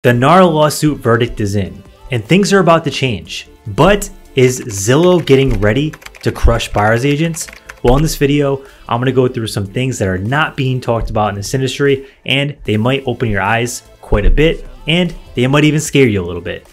The NAR lawsuit verdict is in, and things are about to change. But is Zillow getting ready to crush buyer's agents? Well, in this video, I'm going to go through some things that are not being talked about in this industry, and they might open your eyes quite a bit, and they might even scare you a little bit.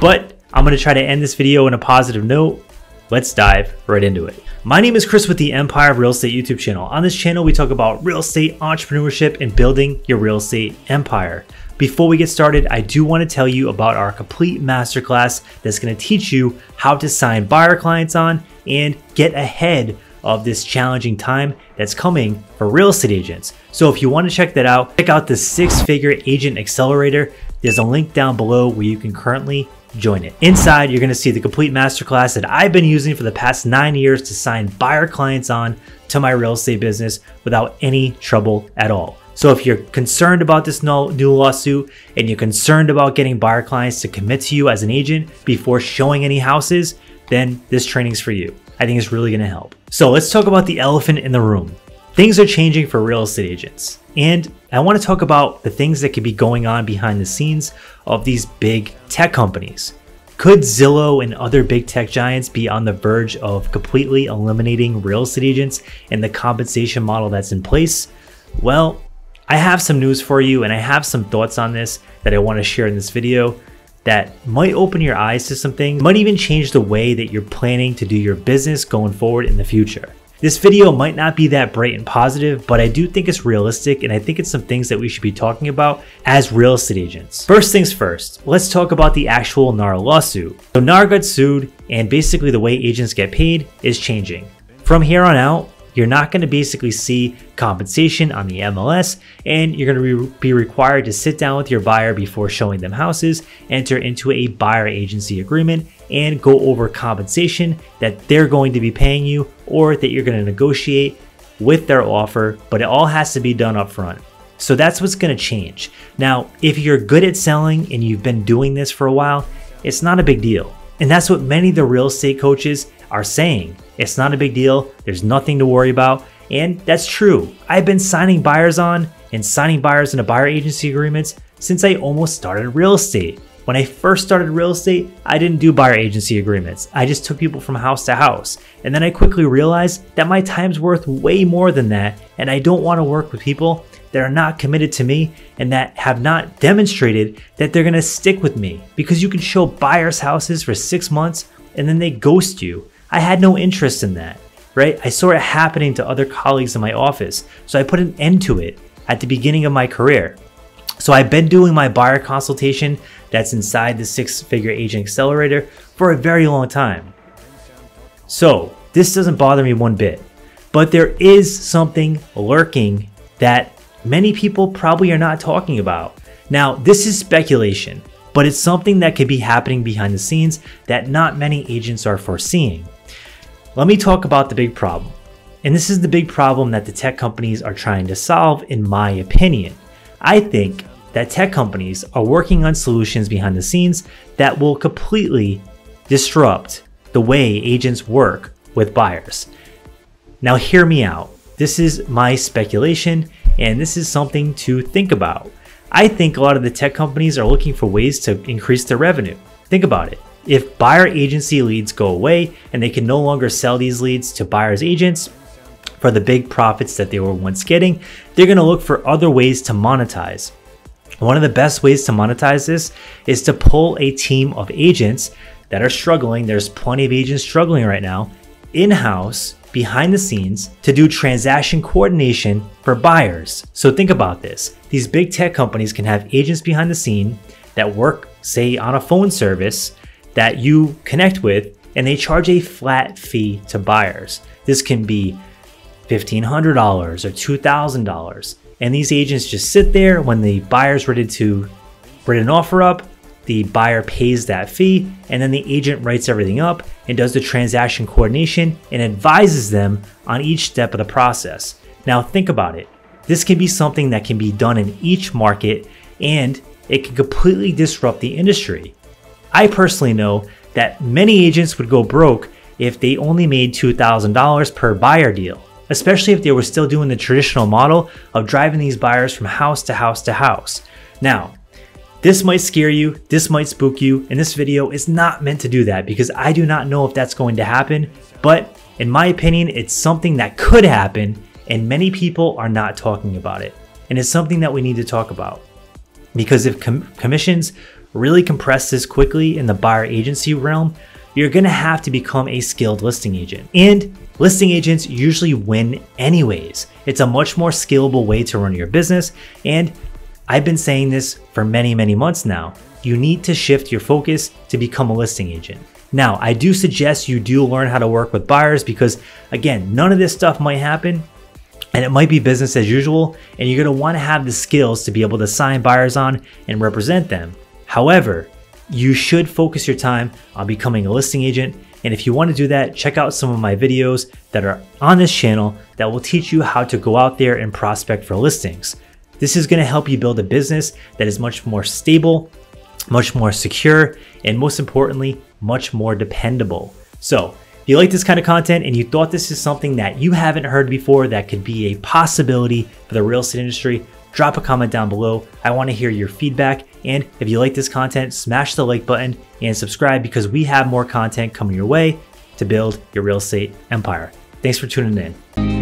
But I'm going to try to end this video on a positive note. Let's dive right into it. My name is Chris with the Empire of Real Estate YouTube channel. On this channel, we talk about real estate entrepreneurship and building your real estate empire. Before we get started, I do want to tell you about our complete masterclass that's going to teach you how to sign buyer clients on and get ahead of this challenging time that's coming for real estate agents. So if you want to check that out, check out the 6-figure agent accelerator. There's a link down below where you can currently join it. Inside, you're going to see the complete masterclass that I've been using for the past 9 years to sign buyer clients on to my real estate business without any trouble at all. So if you're concerned about this new lawsuit and you're concerned about getting buyer clients to commit to you as an agent before showing any houses, then this training's for you. I think it's really going to help. So let's talk about the elephant in the room. Things are changing for real estate agents. And I want to talk about the things that could be going on behind the scenes of these big tech companies. Could Zillow and other big tech giants be on the verge of completely eliminating real estate agents and the compensation model that's in place? Well, I have some news for you, and I have some thoughts on this that I want to share in this video that might open your eyes to some things, might even change the way that you're planning to do your business going forward in the future. This video might not be that bright and positive, but I do think it's realistic, and I think it's some things that we should be talking about as real estate agents. First things first, let's talk about the actual NAR lawsuit. So NAR got sued, and basically the way agents get paid is changing. From here on out, you're not going to basically see compensation on the MLS, and you're going to be required to sit down with your buyer before showing them houses, enter into a buyer agency agreement, and go over compensation that they're going to be paying you or that you're going to negotiate with their offer, but it all has to be done up front. So that's what's going to change. Now, if you're good at selling and you've been doing this for a while, it's not a big deal. And that's what many of the real estate coaches are saying. It's not a big deal. There's nothing to worry about. And that's true. I've been signing buyers on and signing buyers into buyer agency agreements since I almost started real estate. When I first started real estate, I didn't do buyer agency agreements. I just took people from house to house. And then I quickly realized that my time's worth way more than that. And I don't want to work with people that are not committed to me and that have not demonstrated that they're going to stick with me, because you can show buyers houses for 6 months and then they ghost you. I had no interest in that, right? I saw it happening to other colleagues in my office. So I put an end to it at the beginning of my career. So I've been doing my buyer consultation that's inside the 6-figure agent accelerator for a very long time. So this doesn't bother me one bit, but there is something lurking that many people probably are not talking about. Now, this is speculation, but it's something that could be happening behind the scenes that not many agents are foreseeing. Let me talk about the big problem. And this is the big problem that the tech companies are trying to solve, in my opinion. I think that tech companies are working on solutions behind the scenes that will completely disrupt the way agents work with buyers. Now, hear me out. This is my speculation, and this is something to think about. I think a lot of the tech companies are looking for ways to increase their revenue. Think about it. If buyer agency leads go away and they can no longer sell these leads to buyer's agents for the big profits that they were once getting, they're going to look for other ways to monetize. One of the best ways to monetize this is to pull a team of agents that are struggling. There's plenty of agents struggling right now in-house, behind the scenes, to do transaction coordination for buyers. So think about this. These big tech companies can have agents behind the scene that work, say, on a phone service that you connect with, and they charge a flat fee to buyers. This can be $1,500 or $2,000. And these agents just sit there. When the buyer's ready to put an offer up, the buyer pays that fee, and then the agent writes everything up and does the transaction coordination and advises them on each step of the process. Now think about it. This can be something that can be done in each market, and it can completely disrupt the industry. I personally know that many agents would go broke if they only made $2,000 per buyer deal, especially if they were still doing the traditional model of driving these buyers from house to house to house. Now, This might scare you, this might spook you, and this video is not meant to do that because I do not know if that's going to happen, but in my opinion, it's something that could happen and many people are not talking about it. And it's something that we need to talk about because if commissions really compress this quickly in the buyer agency realm, you're gonna have to become a skilled listing agent. And listing agents usually win anyways. It's a much more scalable way to run your business, and I've been saying this for many months now. You need to shift your focus to become a listing agent. Now, I do suggest you do learn how to work with buyers because again, none of this stuff might happen and it might be business as usual, and you're gonna wanna have the skills to be able to sign buyers on and represent them. However, you should focus your time on becoming a listing agent. And if you want to do that, check out some of my videos that are on this channel that will teach you how to go out there and prospect for listings. This is going to help you build a business that is much more stable, much more secure, and most importantly, much more dependable. So if you like this kind of content and you thought this is something that you haven't heard before that could be a possibility for the real estate industry, drop a comment down below. I want to hear your feedback. And if you like this content, smash the like button and subscribe because we have more content coming your way to build your real estate empire. Thanks for tuning in.